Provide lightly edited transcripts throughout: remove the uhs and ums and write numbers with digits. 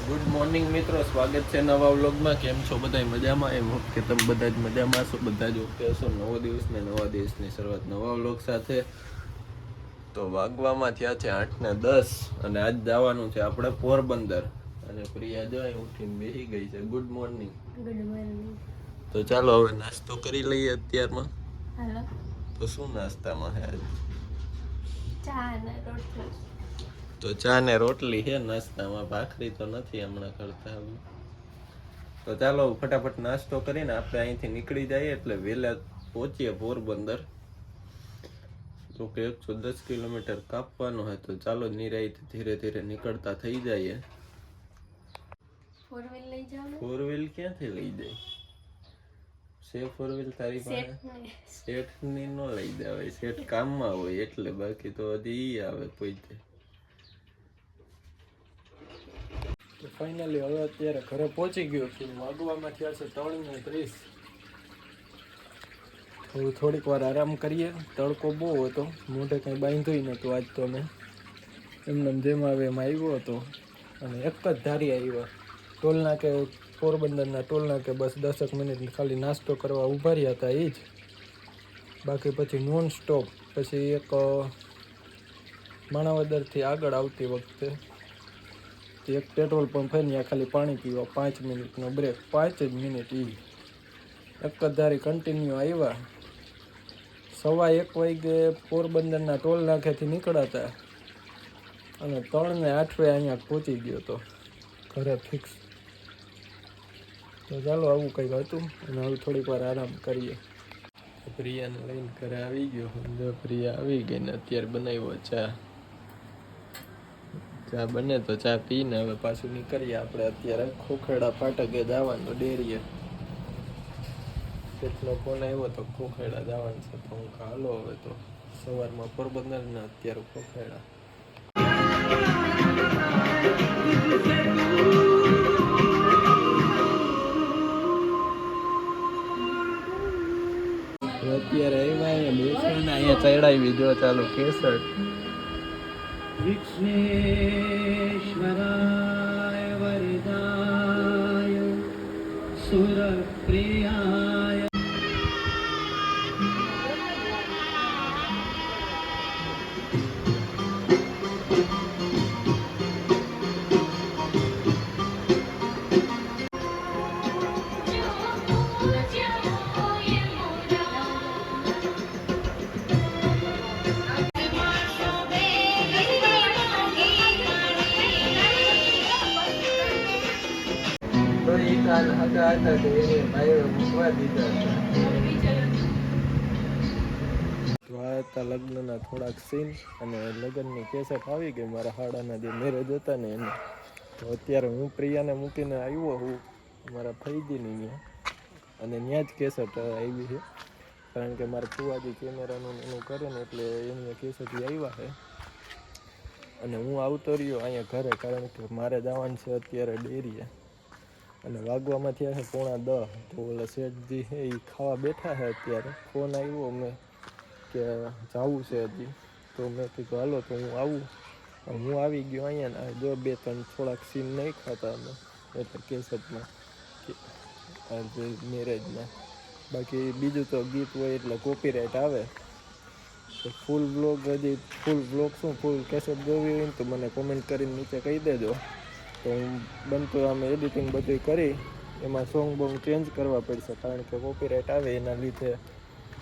Good morning મિત્રો, સ્વાગત છે નવા વ્લોગમાં. કેમ છો બધા? મજામાં? એમ હોપ કે તમે બધા જ મજામાં છો, બધા જ ઓકે હશો. નવો દિવસ ને નવા દિવસની શરૂઆત નવા વ્લોગ સાથે. તો વાગવામાં થયા છે 8:10 અને આજ જવાનું છે આપણે પોરબંદર. અને પ્રિયા જો અહીં ઉઠીને બેસી ગઈ છે. Good morning. Good morning. તો ચાલો હવે નાસ્તો કરી લઈએ અત્યારમાં. હાલો. તો શું નાસ્તામાં છે આજે? ચા અને રોટલી. તો ચા ને રોટલી છે નાસ્તામાં, ભાખરી તો નથી હમણાં કરતા. તો ચાલો ફટાફટ નાસ્તો કરીને આપણે અહીંથી નીકળી જઈએ, એટલે વહેલા પહોંચીએ પોરબંદર. તો કે 110 કિલોમીટર કાપવાનું હોય, તો ચાલો નિરાંત ધીરે ધીરે નીકળતા થઈ જઈએ. ફોર વ્હીલ લઈ જાવ. ફોર વ્હીલ ક્યાંથી લઈ જાય? છે ફોર વ્હીલ તારી પાસે? શેઠ ની ન લઈ જવાય, શેઠ કામમાં હોય એટલે, બાકી તો હજી ઈ આવે પોતે. ફાઇનલી હવે અત્યારે ઘરે પહોંચી ગયો છું. વાગવામાં થયા છે 3:30. હવે થોડીક વાર આરામ કરીએ. તડકો બહુ હતો, મોઢે કંઈ બાંધ્યું નહોતું આજ તો. મેં એમને જેમ આવે એમ આવ્યો હતો અને એક જ ધારી આવ્યા ટોલનાકે, પોરબંદરના ટોલનાકે. બસ 10 મિનિટ ખાલી નાસ્તો કરવા ઊભા રહ્યા હતા એ જ. બાકી પછી નોન સ્ટોપ. પછી એક માણાવદરથી આગળ આવતી વખતે એક પેટ્રોલ પંપ હોય ત્યાં ખાલી પાણી પીવા 5 મિનિટનો બ્રેક. 5 જ મિનિટ. એક જ ધારી કન્ટિન્યુ આવ્યા. 1:15 વાગે પોરબંદરના ટોલ નાકેથી નીકળાતા અને 3:08 અહીંયા પહોંચી ગયો હતો ઘરે ફિક્સ. તો ચાલો આવું કંઈક હતું અને હવે થોડીક વાર આરામ કરીએ. પ્રિયાને લઈને ઘરે આવી ગયો. જો પ્રિયા આવી ગઈ ને અત્યારે બનાવ્યો ચા. ચા બને તો ચા પીને હવે પાછું નીકળીએ આપણે. અત્યારે ખોખેડા ફાટકે જવાનું, ડેરીએ. કેટલો ફોન આવ્યો તો ખોખેડા જવાનું છે, તો હું હાલો હવે. તો સવારમાં પોરબંદર ને અત્યારે ખોખેડા. અત્યારે આવ્યા બેસીને અહીંયા ચડાવી દો. ચાલો કેસર. વિઘ્નેશ્વરાય વરદાય સુરપ્રિયાય. લગ્નના થોડાક સીન અને લગ્નની કેસેટ આવી ગઈ. મારા હાડાના જે મેરેજ હતા ને એને. તો અત્યારે હું પ્રિયાને મૂકીને આવ્યો હું મારા ફૈજીની ત્યાં, અને ત્યાં જ કેસેટ આવી છે. કારણ કે મારા ફુવાજી કેમેરાનું એનું કરે ને, એટલે એની કેસેટ આવ્યા છે. અને હું આવતો રહ્યો અહીંયા ઘરે, કારણ કે મારે જવાનું છે અત્યારે ડેરીએ. અને વાગવામાં થયા છે 9:45. તો ઓલા શેઠજી છે એ ખાવા બેઠા છે અત્યારે. ફોન આવ્યો મેં કે જવું છે હજી. તો મેં કીધું હાલો તો હું આવું. હું આવી ગયો અહીંયા. જો 2-3 થોડાક સીન નહીં ખાતા અમે, એટલે કેસેટમાં મેરેજના. બાકી બીજું તો ગીત હોય એટલે કોપીરાઇટ આવે. તો ફૂલ બ્લોગ શું ફૂલ કેસેટ જોવી હોય ને તો મને કોમેન્ટ કરીને નીચે કહી દેજો. તો હું બનતું આમે એડિટિંગ બધું કરી એમાં સોંગ બોંગ ચેન્જ કરવા પડશે, કારણ કે કોપીરાઇટ આવે એના લીધે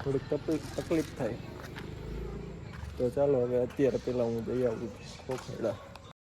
થોડીક તકલીફ થાય. તો ચાલો હવે અત્યારે પહેલાં હું જઈ આવું ખોખેડા.